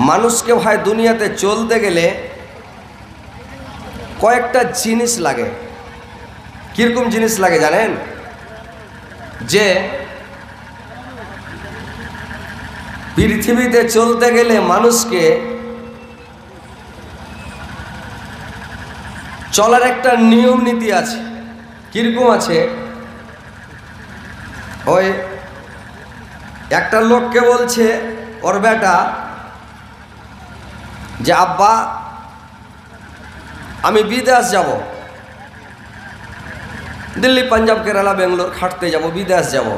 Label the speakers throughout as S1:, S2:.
S1: মানুষকে ভাই দুনিয়াতে চলতে গেলে কয়েকটা জিনিস লাগে। কিরকম জিনিস লাগে জানেন? যে পৃথিবীতে চলতে গেলে মানুষকে চলার একটা নিয়ম নীতি আছে। কিরকম আছে? ওই একটা লোককে বলছে ওর বেটা যে আব্বা আমি বিদেশ যাব, দিল্লি পাঞ্জাব কেরালা বেঙ্গলোর খাটতে যাব, বিদেশ যাব।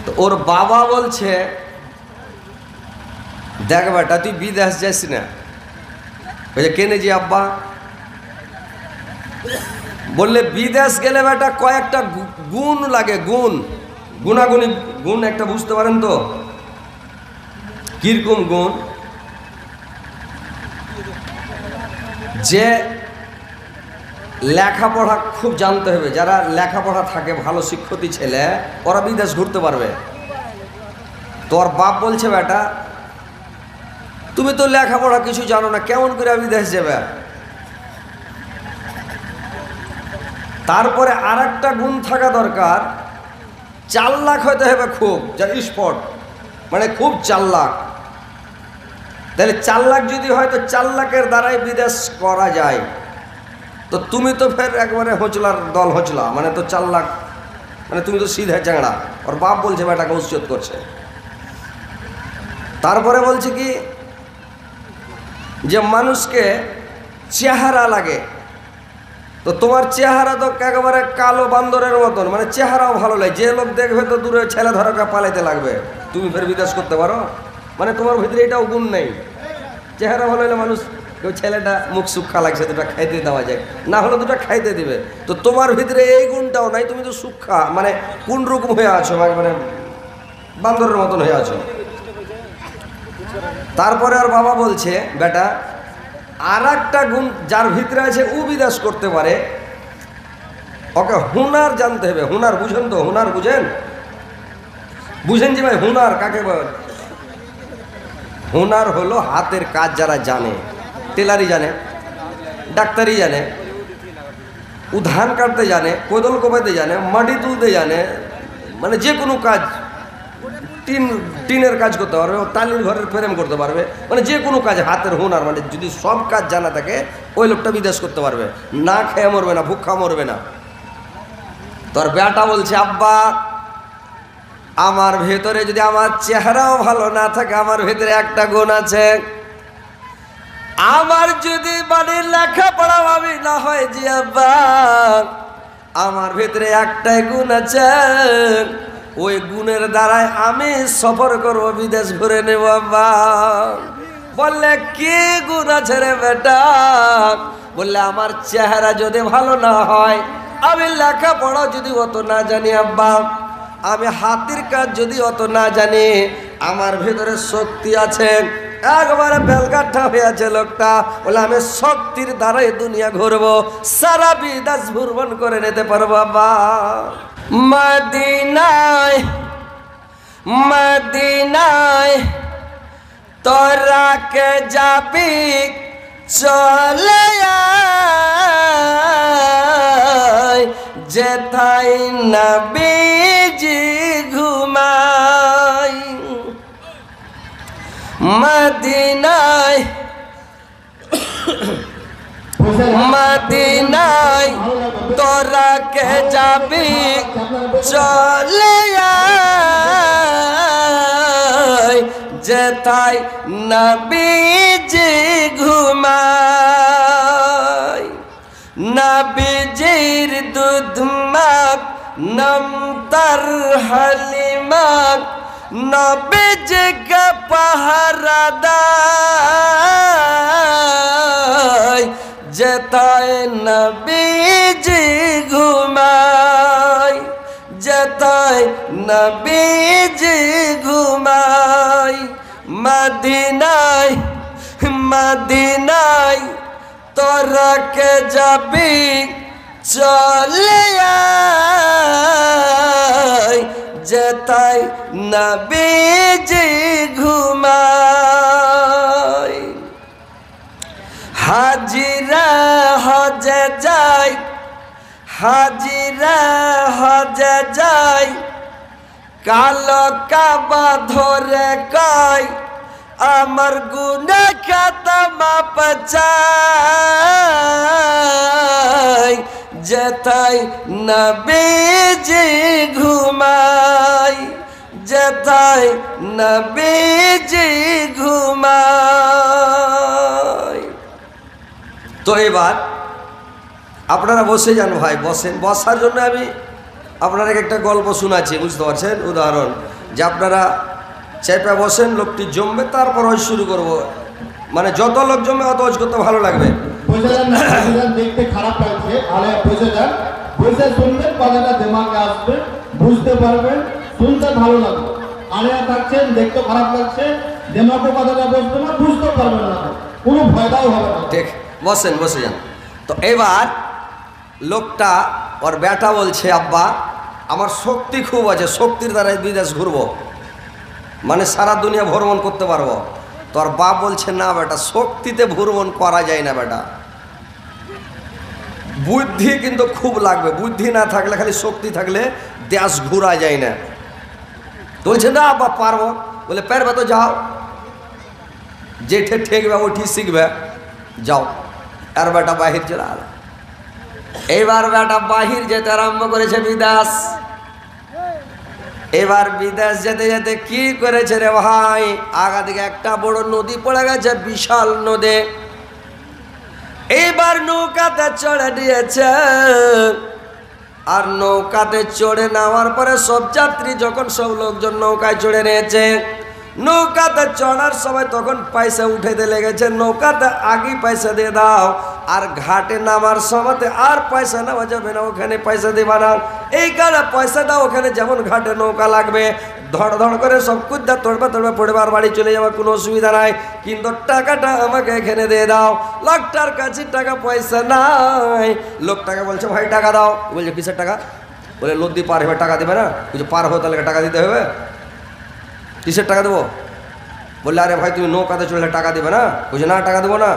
S1: তো ওর বাবা বলছে দেখ বেটা তুই বিদেশ যাস না। বলছে কেনে জি আব্বা? বললে বিদেশ গেলে বেটা কয়েকটা গুণ লাগে, গুণাগুণী গুণ একটা বুঝতে পারেন তো? কিরকম গুণ? যে লেখাপড়া খুব জানতে হবে, যারা লেখাপড়া থাকে ভালো শিক্ষিত ছেলে ওরা বিদেশ ঘুরতে পারবে। তোর বাপ বলছে বেটা তুমি তো লেখাপড়া কিছু জানো না, কেমন করে বিদেশ যাবে? তারপরে আর একটা গুণ থাকা দরকার, চালাক হতে হবে খুব, যা স্পট মানে খুব চালাক। তাহলে চালাক যদি হয় তো চালাকের দ্বারাই বিদেশ করা যায়। তো তুমি তো ফের একবারে হোঁচলার দল হোঁচলা, মানে তো চালাক মানে তুমি তো সিধা চাংড়া। ওর বাপ বলছে বেটাকে উচ্ছেদ করছে। তারপরে বলছে কি যে মানুষকে চেহারা লাগে। তো তোমার চেহারা তো একেবারে কালো বান্দরের মতন, মানে চেহারাও ভালো লাগে, যে লোক দেখবে তো দূরে ছেলে ধরাকে পালাইতে লাগবে। তুমি ফের বিদেশ করতে পারো? মানে তোমার ভিতরে এটাও গুণ নেই। চেহারা ভালো হলে মানুষ কেউ ছেলেটা মুখ সুক্ষা লাগছে দুটা খাইতে দেওয়া যায়, না হলে দুটা খাইতে দিবে। তো তোমার ভিতরে এই গুণটাও নাই, তুমি তো সুক্ষা মানে কোন রকম হয়ে আছো, মানে বান্দরের মতন হয়ে আছো। তারপরে আর বাবা বলছে বেটা আর একটা গুণ যার ভিতরে আছে ও বিদেশ করতে পারে, ওকে হুনার জানতে হবে। হুনার বুঝেন তো? হুনার বুঝেন? বুঝেন যে ভাই হুনার কাকে বলে? হুনার হলো হাতের কাজ যারা জানে, টেলারি জানে, ডাক্তারি জানে, ধান কাটতে জানে, কোদল কোপাইতে জানে, মাটি তুলতে জানে, মানে যে কোনো কাজ, টিনের কাজ করতে পারবে, টালির ঘরের ফ্রেম করতে পারবে, মানে যে কোনো কাজ হাতের হুনার। মানে যদি সব কাজ জানা থাকে ওই লোকটা বিদেশ করতে পারবে, না খেয়ে মরবে না, ভুক্ষা মরবে না। তোর বেটা বলছে আব্বা আমার ভেতরে যদি আমার চেহারাও ভালো না থাকে, আমার ভেতরে একটা গুণ আছে, আমার যদি বাড়ির লেখাপড়া আমি না হয় জি আব্বা আমার ভেতরে একটাই গুণ আছে, ওই গুণের দ্বারাই আমি সফর করবো, বিদেশ ঘুরে নেব আব্বা। বললে কি গুণ আছে রে বেটা? বললে আমার চেহারা যদি ভালো না হয়, আমি লেখাপড়া যদি অত না জানি আব্বা, আমি হাতের কাজ যদি অত না জানি, আমার ভেতরে শক্তি আছে, একবারে বেলগাঠা হয়ে আছে লোকটা। বলে আমি শক্তির দ্বারাই দুনিয়া ঘুরবো, সারা বিদেশ ভ্রমণ করে নিতে পারবো বাবা। মদিনায় মদিনায় তোরা কে যাবি চলে আয়, যেথায় নবীজি ঘুমায়। মদিনায় মদিনায় তোরা কে যাবি চলে আয়, যেথায় নবীজি ঘুমায়। নবীজির দুধ মাখ নমতার হালিমাক, নবীজিকে পাহারা দেয়, যেথায় নবীজি ঘুমায়, যেথায় নবীজি ঘুমায়। মদিনায় মদিনায় তোরা কে যাবি চলে আয়, যেথায় নবীজি ঘুমায়। হাজিরা হজে যাই কালো কাবা ধরে কয় আমার গুনাহ খাতা মাপ চাই যেথায় নবীজি ঘুমাই যেথায় নবীজি ঘুমাই। তো এবার আপনারা বসে যান ভাই, বসেন। বসার জন্য আমি আপনাদেরকে একটা গল্প শোনাচ্ছি, বুঝতে পারছেন? উদাহরণ যে আপনারা চেপে বসেন, লোকটি জমবে, তারপর ওই শুরু করব। মানে যত লোক জমবে অত ওজ করতে ভালো লাগবে।
S2: দেখতে খারাপ লাগছে, আলে বসে যান, বসে শুনবেন, কথাটা দিমাগে আসবে, বুঝতে পারবেন, শুনতে ভালো লাগবে। আলে থাকছেন, দেখতে খারাপ লাগছে, দিমাগে কথাটা বসবে না, বুঝতে পারবেন না, কোনো ফায়দাও হবে না।
S1: ঠিক, বসেন, বসে যান। তো এবার লোকটা, ওর বেটা বলছে আব্বা আমার শক্তি খুব আছে, শক্তির দ্বারাই বিদেশ ঘুরবো, মানে সারা দুনিয়া ভ্রমণ করতে পারবো। তোর বাপ বলছে না বেটা, শক্তিতে ভ্রমণ করা যায় না বেটা, বুদ্ধি কিন্তু খুব লাগবে, বুদ্ধি না থাকলে, খালি শক্তি থাকলে দেশ ঘুরা যায় না। তো বলছে না আব্বা পারবো। বলে পারবে তো যাও, যেঠে ঠেকবে ওঠি শিখবে, যাও। আর বেটা বাহির চলে আলো। এবার বেটা বাহির যেতে আরম্ভ করেছে বিদেশ। এবার বিদেশ যেতে যেতে কি করেছে রে ভাই, আগা দিকে একটা বড় নদী পড়ে গেছে, বিশাল নদী। এবার নৌকাতে চড়ে দিয়েছে, আর নৌকাতে চড়ে নেওয়ার পরে সব যাত্রী যখন সব লোকজন নৌকায় চড়ে নিয়েছে, নৌকাতে চড়ার সময় তখন পয়সা উঠাইতে লেগেছে। নৌকাতে আগে পয়সা দিয়ে দাও, আর ঘাটে নামার সময়তে আর পয়সা নেওয়া যাবে না, ওখানে পয়সা দেবা না। এই কারণে পয়সা দাও, ওখানে যেমন ঘাটে নৌকা লাগবে, ধড় ধড় করে সব কুদ্দা তড়বে তড়বে পড়বার বাড়ি চলে যাওয়ার কোনো অসুবিধা নাই, কিন্তু টাকাটা আমাকে এখানে দিয়ে দাও। লোকটার কাছে টাকা পয়সা নাই। লোকটাকে বলছে ভাই টাকা দাও। বলছে কিসের টাকা? বলে নদী পার হয়ে টাকা দেবে না? বলছে পার হয়ে তাহলে টাকা দিতে হবে। কিসের টাকা দেবো? বললে আরে ভাই তুমি নৌকাতে চলে টাকা দেবে না? বলছে না টাকা দেবো না।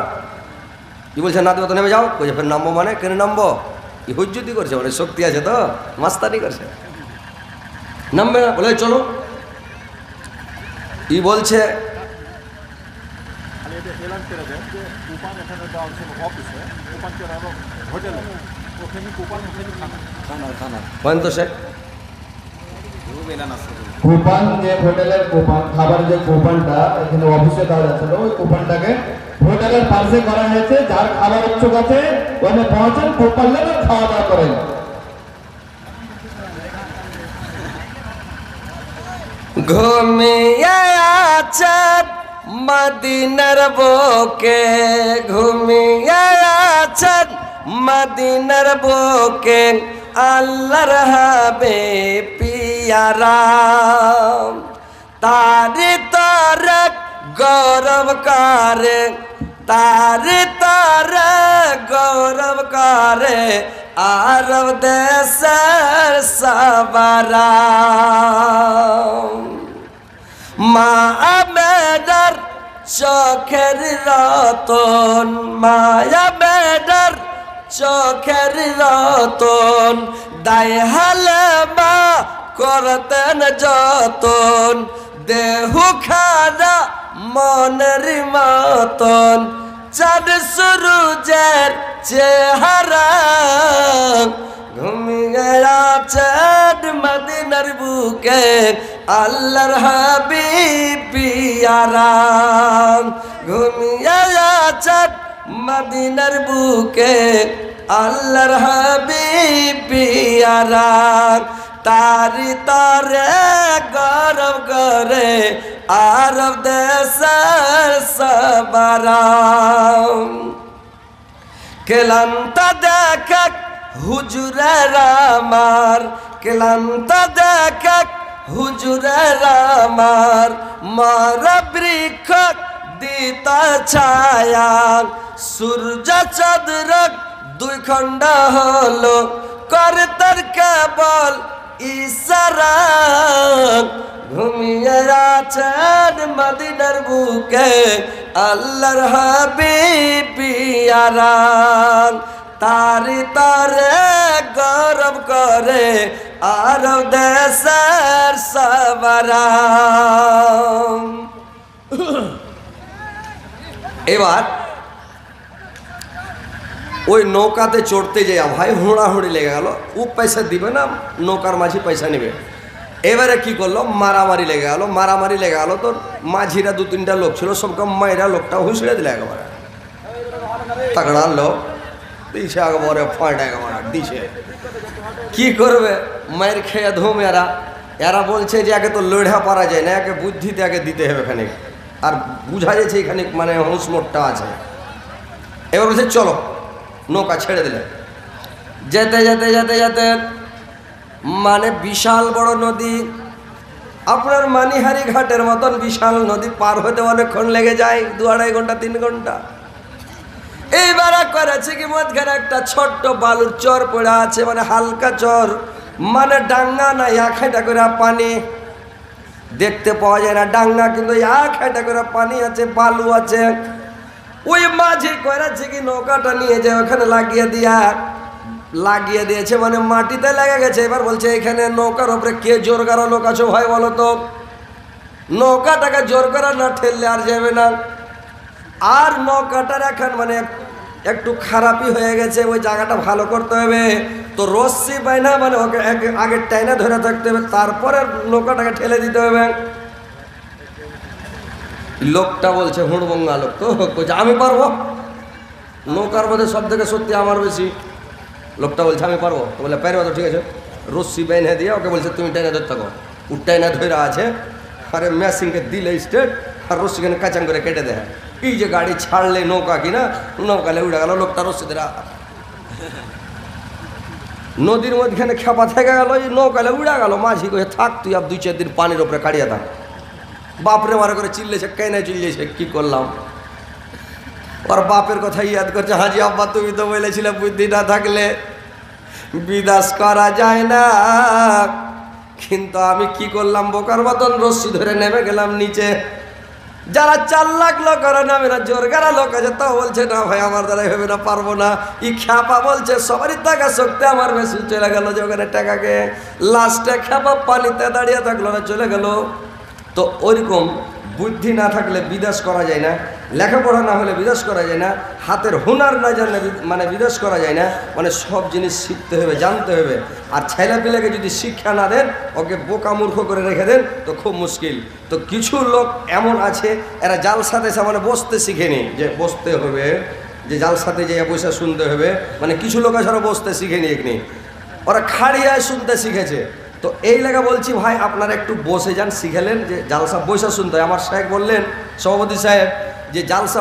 S1: কি বলছে না দেবো তো নেমে যাও। বলছে ফের নামবো, মানে কেন নামবো? কি হুজ্জুতি করছে, মানে শক্তি আছে তো, মাস্তানি করছে, নামবে না। বলে চলো। ই বলছে তো সে
S2: কুপন যে হোটেলের কুপন, খাবার যে কুপনটা এখানে অফিসে দেওয়া যাচ্ছিল, ওই কুপনটাকে হোটেলের পাশে করা হয়েছে। যার খাবার ইচ্ছুক আছে ওখানে পৌঁছেন, কুপন নেবেন, খাওয়া দাওয়া করেন।
S1: ঘুমিয়ে আছেন মদিনার বুকে, ঘুমিয়ে আছেন মদিনার বুকে, আল্লাহর হাবিব পিয়ারা। তারি তারে গৌরব করে, তারি তারে গৌরব করে আরব দেশের সাবারা। মা আমেনার চোখের রতন, মায়া মেনার চোখের রতন, দায় হালেমা করতেন যতন, দেহু খানা মনের মতন, চাঁদ সূরজের চেহারা। ঘুমিয়ে আছেন মদিনার বুকে, আল্লাহর হাবিব পিয়ারা। ঘুমিয়ে আছেন মদিনার বুকে, আল্লাহর হাবিব পিয়ারা। তারি তারে গৌরব করে আরব দেশের সাবারা। ক্লান্ত দেখা হুজুরের আমার, ক্লান্ত দেখা হুজুরের আমার, মার বৃক্ষ দিতা ছায়া, সূর্য চন্দ্র দুই খণ্ড হলো, করতার কেবল ইশারা। ঘুমিয়ে আছেন মদিনার বুকে, আল্লাহর হাবিব পিয়ারা। তারি তারে গৌরব করে আরব দেশের সবারা। এবার ওই নৌকাতে চড়তে যাইয়া ভাই হুড়াহুড়ি লেগে গেল। ও পয়সা দিবে না, নৌকার মাঝি পয়সা নেবে। এবারে কি করলো, মারামারি লেগে গেল। মারামারি লেগে গেল তো মাঝিরা 2-3টা লোক ছিল, সবকে মাইরা লোকটা হুঁসড়ে দিলে একেবারে। তাকড়া লোক দিছে একেবারে ফাঁট একেবারে দিছে। কি করবে, মায়ের খেয়ে ধুম। এরা বলছে যে একে তো লড়া পারা যায় না, একে বুদ্ধিতে আগে দিতে হবে খানিক। আর বুঝা যাচ্ছে এখানে মানে হুঁসমোটটা আছে। এবার বলছে চলো, নৌকা ছেড়ে দিলে। যেতে যেতে যেতে যেতে মানে বিশাল বড় নদী, আপনার মানিহারি ঘাটের মতন বিশাল নদী পার হতে অনেকক্ষণ লেগে যায়, 2-2.5 ঘন্টা 3 ঘন্টা। এইবার করেছে কি, মধ্যখানে একটা ছোট্ট বালুর চর পড়ে আছে, মানে হালকা চর, মানে ডাঙ্গা না, 1 হাঁটা করে পানি দেখতে পাওয়া যায় না ডাঙ্গা, কিন্তু 1 হাঁটা করে পানি আছে, বালু আছে। ওই মাঝি করেছে কি, নৌকাটা নিয়ে যায় ওখানে লাগিয়ে দিয়েছে, মানে মাটিতে লেগে গেছে। এবার বলছে এখানে নৌকার উপরে কে জোর করা লোক আছো ভাই বলো তো, নৌকাটাকে জোর করা না ঠেললে আর যাবে না। আর নৌকাটার এখন মানে একটু খারাপই হয়ে গেছে, ওই জায়গাটা ভালো করতে হবে। তো রশ্মি বাইনা মানে ওকে আগে টাইনা ধরে থাকতে হবে, তারপরে নৌকাটাকে ঠেলে দিতে হবে। লোকটা বলছে হুড়বঙ্গা লোক, তো বলছে আমি পারবো, নৌকার মধ্যে সব থেকে সত্যি আমার বেশি। লোকটা বলছে আমি পারবো, তো বলে পারবো, তো ঠিক আছে। রশ্মি বাইনে দিয়ে ওকে বলছে তুমি টাইনা ধরে থাকো। ও টাইনা ধরে আছে, আরে মেশিনকে দিলে স্টেট, আর রশ্মিখানে কাচাং করে কেটে দেয়। এই যে গাড়ি ছাড়লে নৌকা কিনা, নৌকালে উড়ে গেল, লোকটা রশ্মি ধরে নদীর মধ্যখানে খেপা থেকে গেল, এই নৌকালে উড়ে গেল। মাঝি কয়ে থাক তুই আর 2-4 দিন পানির ওপরে কাটিয়ে থাক। বাপরে মারে করে চিল্লেছে, কেনে চিল্লেছে, কি করলাম। ওর বাপের কথা ইয়াদ করছে, হাজি আব্বা তুমি তো বলেছিলে বুদ্ধি না থাকলে বিদাস করা যায় না। কিন্তু আমি কি করলাম, বোকার মতন রশ্মি ধরে নেমে গেলাম নিচে। যারা 4 লাখ লোক করে নামে না, জোরগারা লোক আছে, তাও বলছে না ভাই আমার দ্বারাই হবে না, পারবো না। ই খ্যাপা বলছে সবারই টাকা শক্তি আমার বেশি, চলে গেল যে ওখানে টাকাকে। লাস্টে খ্যাপা পানিতে দাঁড়িয়ে থাকলো না, চলে গেল। তো ওইরকম বুদ্ধি না থাকলে বিদেশ করা যায় না, লেখাপড়া না হলে বিদেশ করা যায় না, হাতের হুনার না জানলে মানে বিদেশ করা যায় না। মানে সব জিনিস শিখতে হবে, জানতে হবে। আর ছেলেপিলেকে যদি শিক্ষা না দেন, ওকে বোকা মূর্খ করে রেখে দেন, তো খুব মুশকিল। তো কিছু লোক এমন আছে, এরা জালসাতে মানে বসতে শিখেনি, যে বসতে হবে, যে জালসাতে যে পয়সা শুনতে হবে। মানে কিছু লোক আছে ওরা বসতে শিখেনি, এখানে ওরা খাড়িয়ায় শুনতে শিখেছে। তো এই লেগে বলছি ভাই আপনারা একটু বসে যান, শিখেলেন যে জালসা বৈশা শুনতে হয়। আমার সাহেব বললেন, সভাপতি সাহেব, যে জালসা